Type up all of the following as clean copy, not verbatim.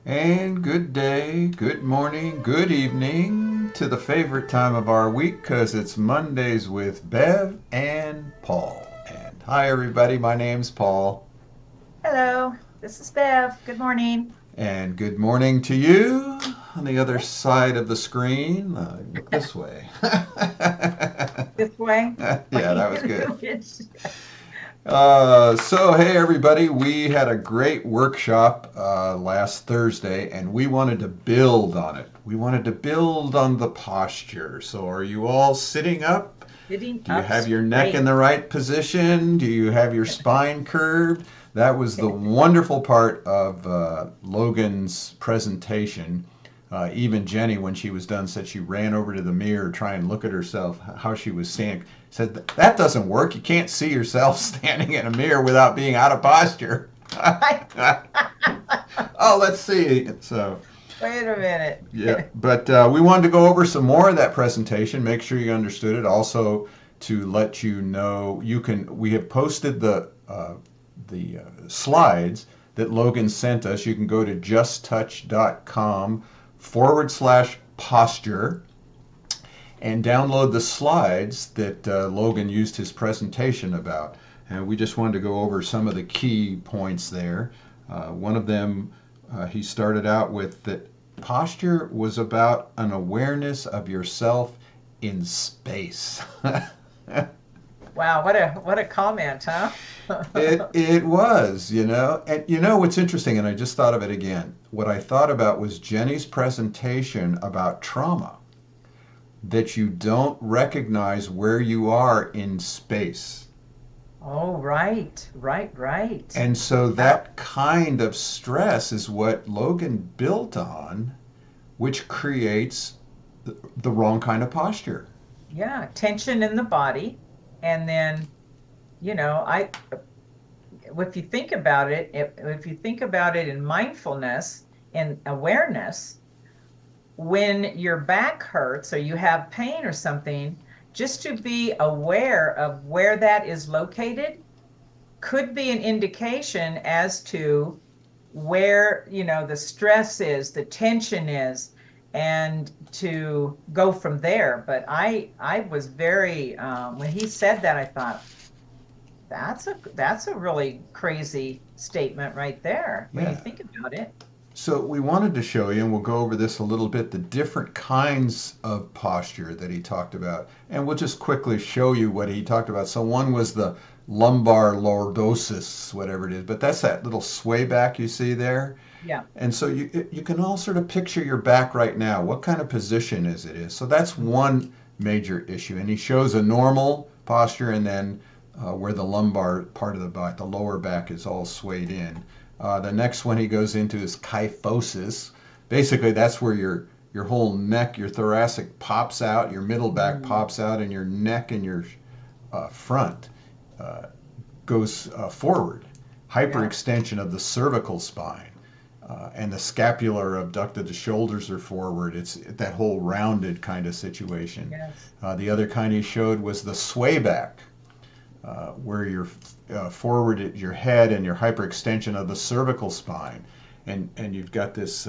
And good day, good morning, good evening to the favorite time of our week because it's Mondays with Bev and Paul. And hi, everybody, my name's Paul. Hello, this is Bev. Good morning. And good morning to you on the other side of the screen. Look this way. This way. Yeah, that was good. Which- So, hey everybody, we had a great workshop last Thursday and we wanted to build on it. We wanted to build on the posture. So, are you all sitting up? Sitting Do you up have your neck in straight. the right position? Do you have your spine curved? That was the wonderful part of Logan's presentation. Even Jenny, when she was done, said she ran over to the mirror, try and look at herself, how she was standing. Said that doesn't work. You can't see yourself standing in a mirror without being out of posture. Oh, let's see. So Wait a minute. yeah, but we wanted to go over some more of that presentation. Make sure you understood it. Also, to let you know, you can. We have posted the slides that Logan sent us. You can go to justtouch.com/posture and download the slides that Logan used his presentation about. And we just wanted to go over some of the key points there. One of them, he started out with that posture was about an awareness of yourself in space. Wow, what a comment, huh? It was, and what's interesting, and I just thought of it again. What I thought about was Jenny's presentation about trauma, that you don't recognize where you are in space. Oh, right. And so Yeah, that kind of stress is what Logan built on, which creates the wrong kind of posture. yeah. Tension in the body, and then I if you think about it, if you think about it in mindfulness and awareness, when your back hurts or you have pain or something, just to be aware of where that is located could be an indication as to where, the stress is, the tension is, and to go from there. But I was very, when he said that, I thought, that's a really crazy statement right there when you Yeah. think about it. So we wanted to show you, and we'll go over this a little bit, the different kinds of posture that he talked about. And we'll just quickly show you what he talked about. So one was the lumbar lordosis, whatever it is, but that's that little sway back you see there. Yeah. And so you can all sort of picture your back right now. What kind of position is it is? So that's one major issue. And he shows a normal posture and then where the lumbar part of the back, the lower back is all swayed in. The next one he goes into is kyphosis. Basically, that's where your whole neck, your thoracic pops out, your middle back Mm, pops out, and your neck and your front uh, goes forward. yeah. Hyperextension of the cervical spine. And the scapular abducted, the shoulders are forward. It's that whole rounded kind of situation. Yes. The other kind he showed was the sway back, where you're forward at your head and your hyperextension of the cervical spine. And you've got this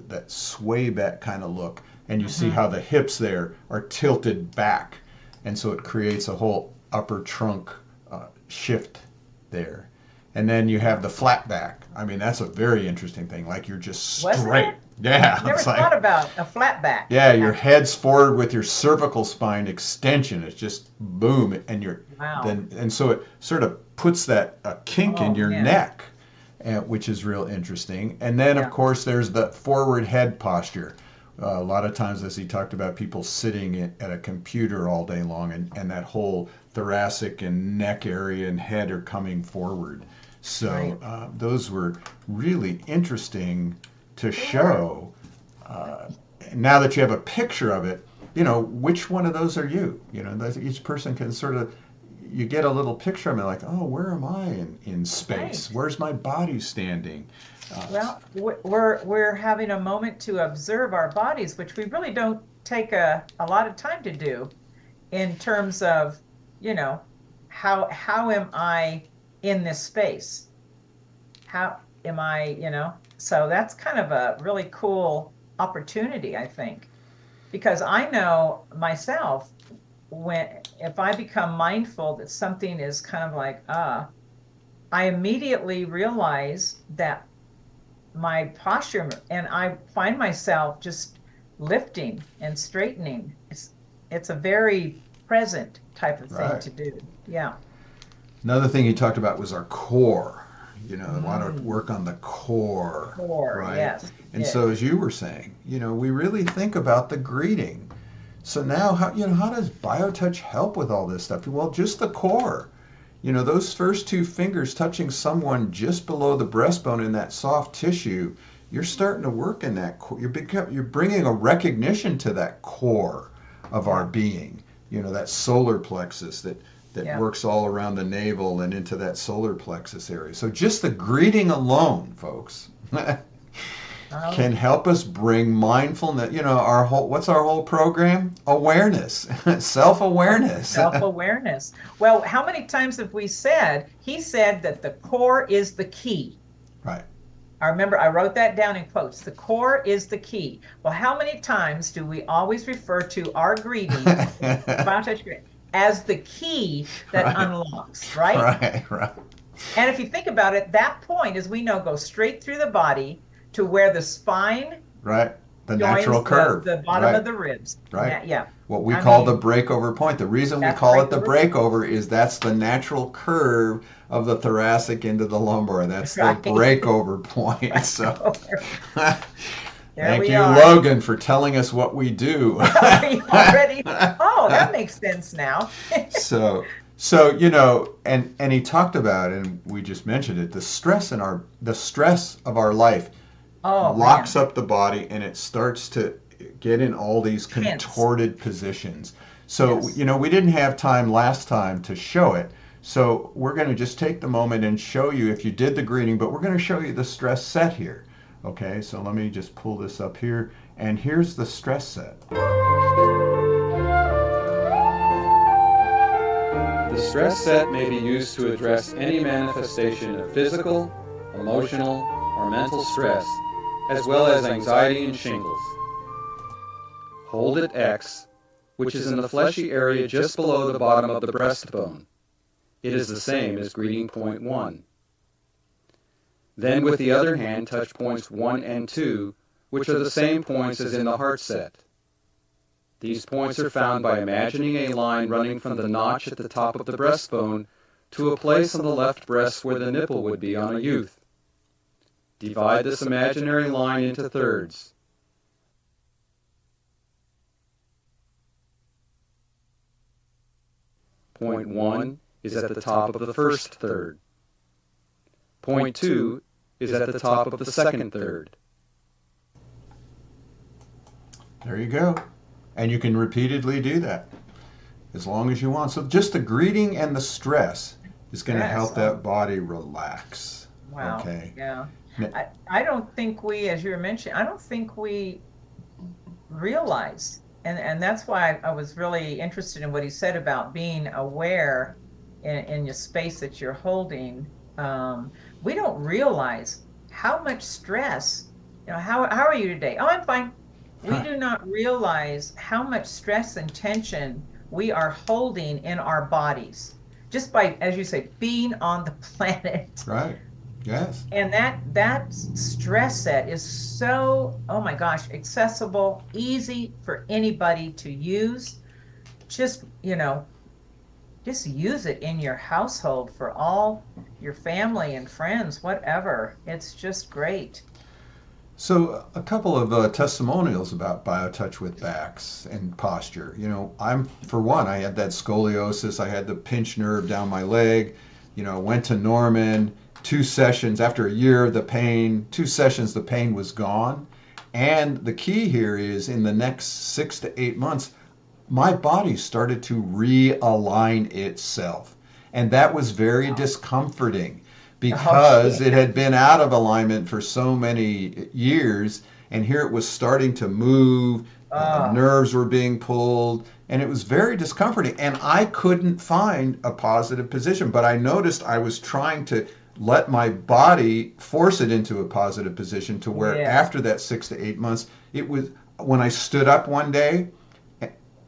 that sway back kind of look. And you see Hmm. how the hips there are tilted back. And so it creates a whole upper trunk shift there. And then you have the flat back. I mean, that's a very interesting thing. Like you're just Wasn't straight. it? Yeah, Never it's like, thought about a flat back, yeah, your actually. head's forward with your cervical spine extension. It's just boom, and you're Wow. then, and so it sort of puts that kink in Oh your man. neck, which is real interesting. And then, of Yeah. course, there's the forward head posture. A lot of times, as he talked about, people sitting at a computer all day long, and that whole thoracic and neck area and head are coming forward. So Right. those were really interesting to They were. show. Now that you have a picture of it, which one of those are you? Each person can sort of, you get a little picture of it, like, oh, where am I in space? Right. Where's my body standing? Uh, Well, we're having a moment to observe our bodies, which we really don't take a lot of time to do in terms of, you know, how am I in this space? How? am I, so that's kind of a really cool opportunity, I think, because I know myself when if I become mindful that something is kind of like, I immediately realize that my posture and I find myself just lifting and straightening. It's a very present type of thing Right. to do. Yeah. Another thing he talked about was our core. A lot of Mm, work on the core, core, right? yes, he And so, did. as you were saying, we really think about the greeting. So now, how does BioTouch help with all this stuff? Well, just the core. Those first two fingers touching someone just below the breastbone in that soft tissue, you're starting to work in that core. You're bringing a recognition to that core of our Yeah. being. That solar plexus that Yeah. works all around the navel and into that solar plexus area. So just the greeting alone, folks, can Oh, help us bring mindfulness. What's our whole program? Awareness, self-awareness. self-awareness. Well, how many times have we said, he said that the core is the key. Right. I remember I wrote that down in quotes. The core is the key. Well, how many times do we always refer to our greeting, the biotouch greeting, as the key that Right. unlocks, right? Right. Right. And if you think about it, that point, as we know, goes straight through the body to where the spine Right. The natural joins curve. the bottom Right. of the ribs. Right. Yeah. What we I call the mean, breakover point. The reason we that's call it the breakover point. breakover is that's the natural curve of the thoracic into the lumbar. That's the Right. breakover point. So Breakover. There thank we you, are. Logan, for telling us what we do. We already, oh, that makes sense now. so and he talked about, and we just mentioned it, the stress of our life Oh, locks man. up the body and it starts to get in all these Tense. contorted positions. So, Yes. we didn't have time last time to show it. So, we're going to just take the moment and show you if you did the greeting, but we're going to show you the stress set here. Okay, so let me just pull this up here. And here's the stress set. The stress set may be used to address any manifestation of physical, emotional, or mental stress, as well as anxiety and shingles. Hold at X, which is in the fleshy area just below the bottom of the breastbone. It is the same as greeting point 1. Then with the other hand touch points 1 and 2, which are the same points as in the heart set. These points are found by imagining a line running from the notch at the top of the breastbone to a place on the left breast where the nipple would be on a youth. Divide this imaginary line into thirds. Point 1 is at the top of the first third. Point 2 is at the top of the second third. There you go. And you can repeatedly do that as long as you want. So just the greeting and the stress is going to Stress. help Oh, that body relax. wow. Okay. Yeah. N- I don't think we, as you were mentioning, I don't think we realize, and that's why I was really interested in what he said about being aware in your space that you're holding. We don't realize how much stress, how are you today? Oh, I'm fine. We do not realize how much stress and tension we are holding in our bodies just by, as you say, being on the planet. Right. Yes. And that stress set is so, oh my gosh, accessible, easy for anybody to use. Just, just use it in your household for all your family and friends, whatever. It's just great. So, a couple of testimonials about BioTouch with backs and posture. For one, I had that scoliosis. I had the pinched nerve down my leg. Went to Norman, 2 sessions. After a year of the pain, 2 sessions, the pain was gone. And the key here is in the next 6 to 8 months, my body started to realign itself. And that was very Wow. discomforting Oh, because it yeah. had been out of alignment for so many years. And here it was starting to move, Oh, nerves were being pulled, and it was very discomforting. And I couldn't find a positive position, but I noticed I was trying to let my body force it into a positive position to where Yes. after that 6 to 8 months, it was when I stood up one day,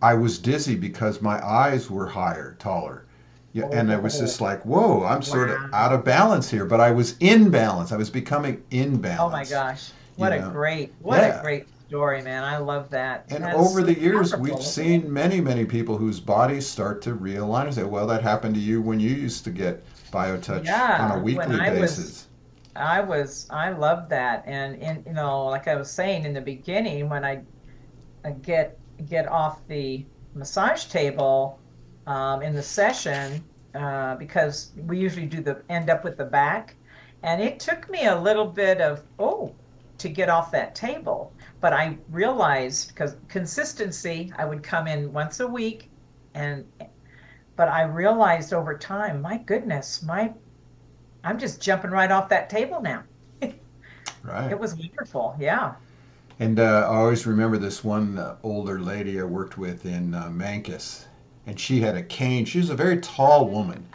I was dizzy because my eyes were higher, taller. Yeah, and I was Oh, just like, whoa, I'm sort of out of wow. balance here, but I was in balance. I was becoming in Oh my balance, gosh. you know. What a Yeah. great story, man. I love that. And That's over so the years, we've powerful, isn't it? seen many, many people whose bodies start to realign and say, well, that happened to you when you used to get biotouch on a Yeah. weekly basis. I loved that. And like I was saying in the beginning, when I get off the massage table in the session because we usually do the end up with the back, and it took me a little bit of to get off that table, but I realized because consistency, I would come in once a week, and but I realized over time, my goodness, my I'm just jumping right off that table now. Right. It was wonderful. Yeah. And I always remember this one older lady I worked with in Mancus, and she had a cane. She was a very tall woman,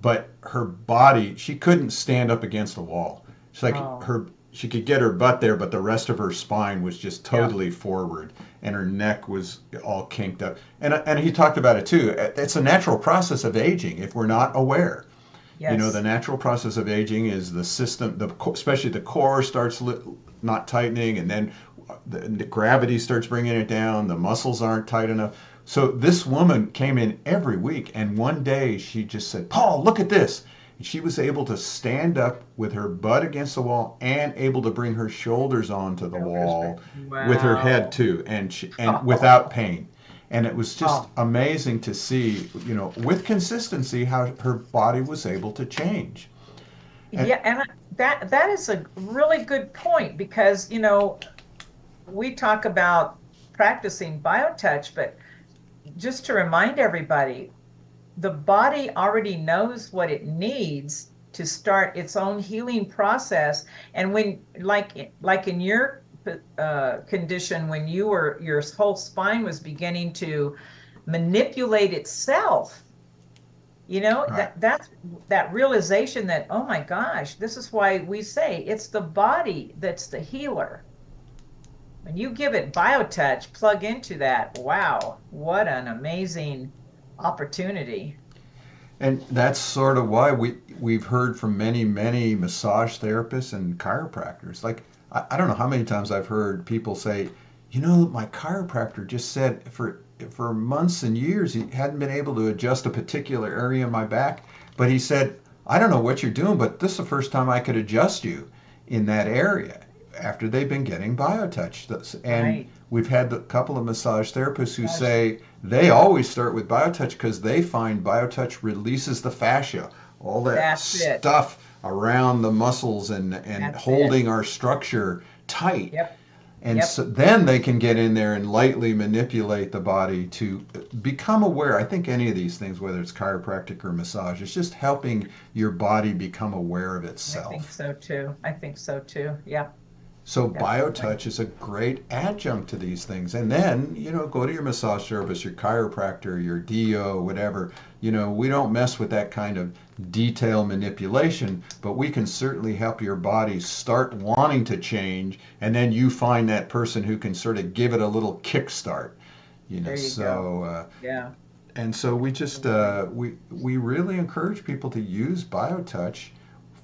but her body, she couldn't stand up against the wall. She's like Oh, her, she could get her butt there, but the rest of her spine was just yeah. totally forward, and her neck was all kinked up. And he talked about it too. It's a natural process of aging if we're not aware. You know, the Yes. natural process of aging is the system, especially the core starts not tightening, and then the gravity starts bringing it down. The muscles aren't tight enough. So this woman came in every week, and one day she just said, "Paul, look at this." And she was able to stand up with her butt against the wall and able to bring her shoulders onto the wall with her head Wow. too, and without pain. And it was just Oh, amazing to see, with consistency, how her body was able to change. And yeah, and that is a really good point because, we talk about practicing biotouch, but just to remind everybody, the body already knows what it needs to start its own healing process. And when, like in your condition, when your whole spine was beginning to manipulate itself, right. that realization that, oh my gosh, this is why we say it's the body that's the healer. When you give it biotouch, plug into that, wow, what an amazing opportunity. And that's sort of why we've heard from many, many massage therapists and chiropractors. Like I don't know how many times I've heard people say, my chiropractor just said for months and years he hadn't been able to adjust a particular area in my back, but he said, I don't know what you're doing, but this is the first time I could adjust you in that area after they've been getting biotouch. And Right. we've had a couple of massage therapists who Gosh, say they always start with biotouch because they find biotouch releases the fascia, all that that's it. stuff around the muscles and That's it. holding our structure tight. Yep. And Yep. so then they can get in there and lightly manipulate the body to become aware. I think any of these things, whether it's chiropractic or massage, it's just helping your body become aware of I think itself. so too. I think so too. Yep. So Definitely. BioTouch is a great adjunct to these things. And then, go to your massage therapist, your chiropractor, your DO, whatever. We don't mess with that kind of detail manipulation, but we can certainly help your body start wanting to change. And then you find that person who can sort of give it a little kickstart. There you go. Yeah. And so we just Absolutely. we really encourage people to use BioTouch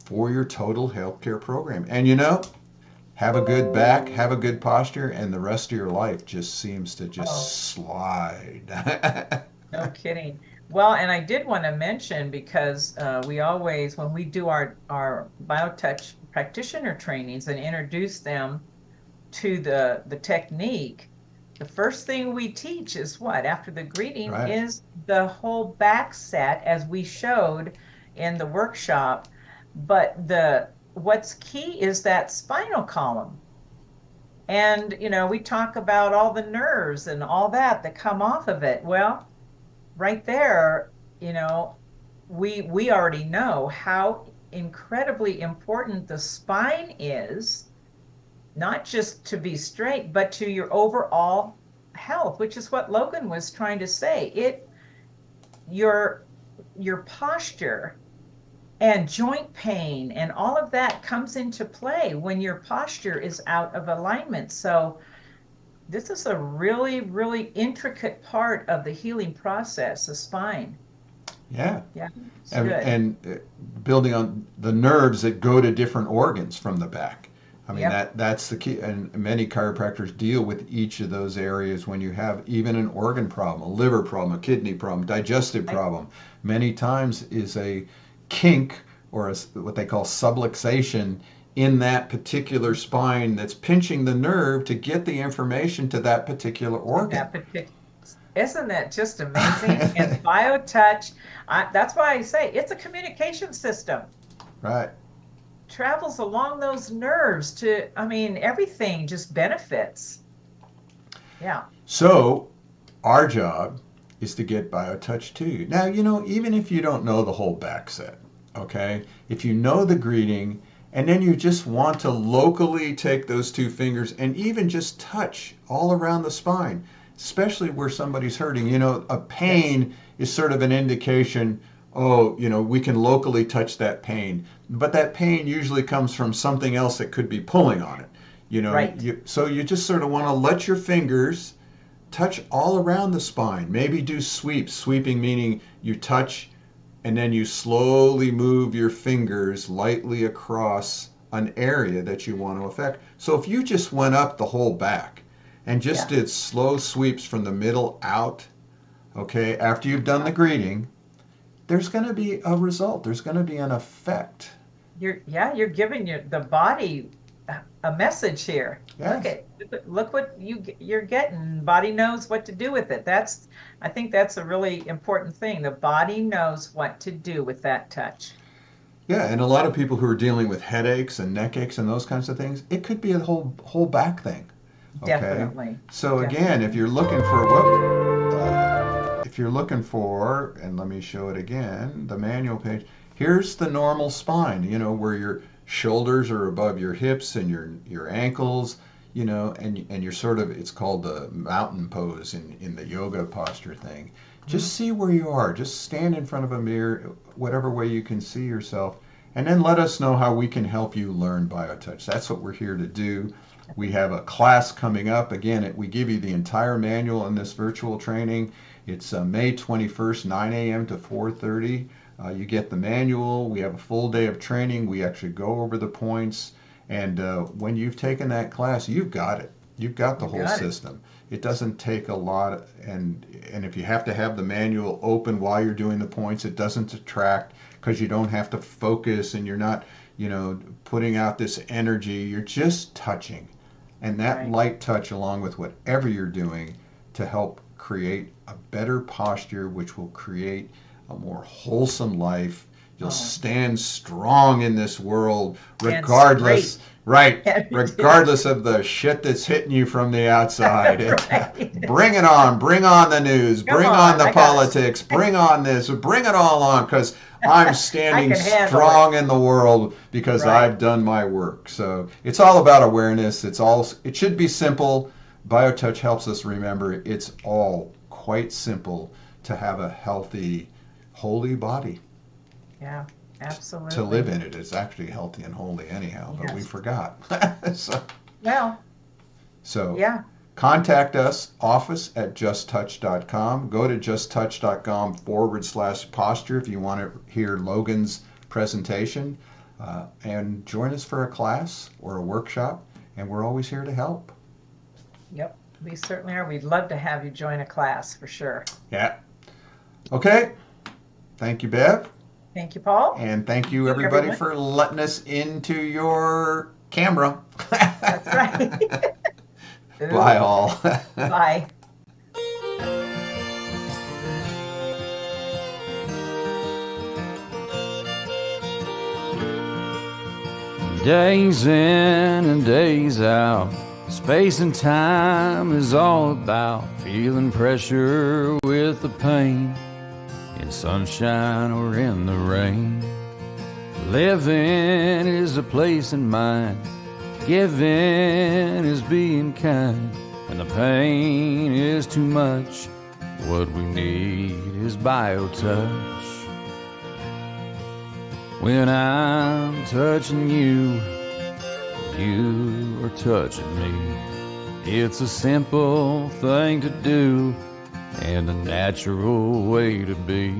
for your total healthcare program. And have a good back, have a good posture, and the rest of your life just seems to Oh, just slide. no kidding. Well, and I did want to mention because we always, when we do our biotouch practitioner trainings and introduce them to the technique, the first thing we teach is what? After the greeting Right. is the whole back set as we showed in the workshop. But the what's key is that spinal column. And we talk about all the nerves and all that come off of it. Well, right there, you know, we already know how incredibly important the spine is, not just to be straight, but to your overall health, which is what Logan was trying to say. Your your posture and joint pain and all of that comes into play when your posture is out of alignment. So this is a really, really intricate part of the healing process, the spine. Yeah. Yeah, it's And, good. building on the nerves that go to different organs from the back. I mean, Yep. that's the key. And many chiropractors deal with each of those areas when you have even an organ problem, a liver problem, a kidney problem, digestive Right. problem. Many times is a kink or what they call subluxation in that particular spine that's pinching the nerve to get the information to that particular To organ. that particular, isn't that just amazing? And BioTouch, that's why I say it's a communication system. Right. Travels along those nerves to, I mean, everything just benefits. Yeah. So our job is to get BioTouch to you. Now, even if you don't know the whole back set, okay, if you know the greeting and then you just want to locally take those two fingers and even just touch all around the spine, especially where somebody's hurting, a pain is sort of an indication, oh, we can locally touch that pain. But that pain usually comes from something else that could be pulling on it. Right. So you just sort of want to let your fingers touch all around the spine. Maybe do sweeps. Sweeping meaning you touch and then you slowly move your fingers lightly across an area that you want to affect. So if you just went up the whole back and just did slow sweeps from the middle out, okay, after you've done the greeting, there's going to be a result. There's going to be an effect. You're giving the body a message here. Yes. Look what you're getting. Body knows what to do with it. I think that's a really important thing. The body knows what to do with that touch. Yeah, and a lot of people who are dealing with headaches and neck aches and those kinds of things, it could be a whole back thing. Okay. Definitely. So again, Definitely. if you're looking for, and let me show it again, the manual page. Here's the normal spine. Where your shoulders are above your hips and your ankles. And you're sort of, it's called the mountain pose in the yoga posture thing. Just see where you are. Just stand in front of a mirror, whatever way you can see yourself, and then let us know how we can help you learn BioTouch. That's what we're here to do. We have a class coming up. Again, we give you the entire manual in this virtual training. It's May 21st, 9 a.m. to 4:30. You get the manual. We have a full day of training. We actually go over the points. And when you've taken that class, you've got it. You've got the whole system. It doesn't take a lot. And if you have to have the manual open while you're doing the points, it doesn't detract because you don't have to focus and you're not, putting out this energy. You're just touching. And that light touch, along with whatever you're doing to help create a better posture, which will create a more wholesome life. You'll stand strong in this world, regardless, regardless of the shit that's hitting you from the outside. Bring it on. Bring on the news. Bring on the politics. Bring on this. Bring it all on, because I'm standing strong in the world because I've done my work. So it's all about awareness. It should be simple. BioTouch helps us remember it's all quite simple to have a healthy, holy body. Yeah, absolutely. To live in it is actually healthy and holy anyhow, but we forgot. So contact us, office@justtouch.com. Go to justtouch.com/posture if you want to hear Logan's presentation, and join us for a class or a workshop, and we're always here to help. Yep, we certainly are. We'd love to have you join a class for sure. Yeah. Okay. Thank you, Bev. Thank you, Paul. And thank you, everybody, for letting us into your camera. That's right. Bye, all. Bye. Days in and days out, space and time is all about feeling pressure with the pain, in sunshine or in the rain. Living is a place in mind, giving is being kind. When the pain is too much, what we need is BioTouch. When I'm touching you, you are touching me. It's a simple thing to do and a natural way to be.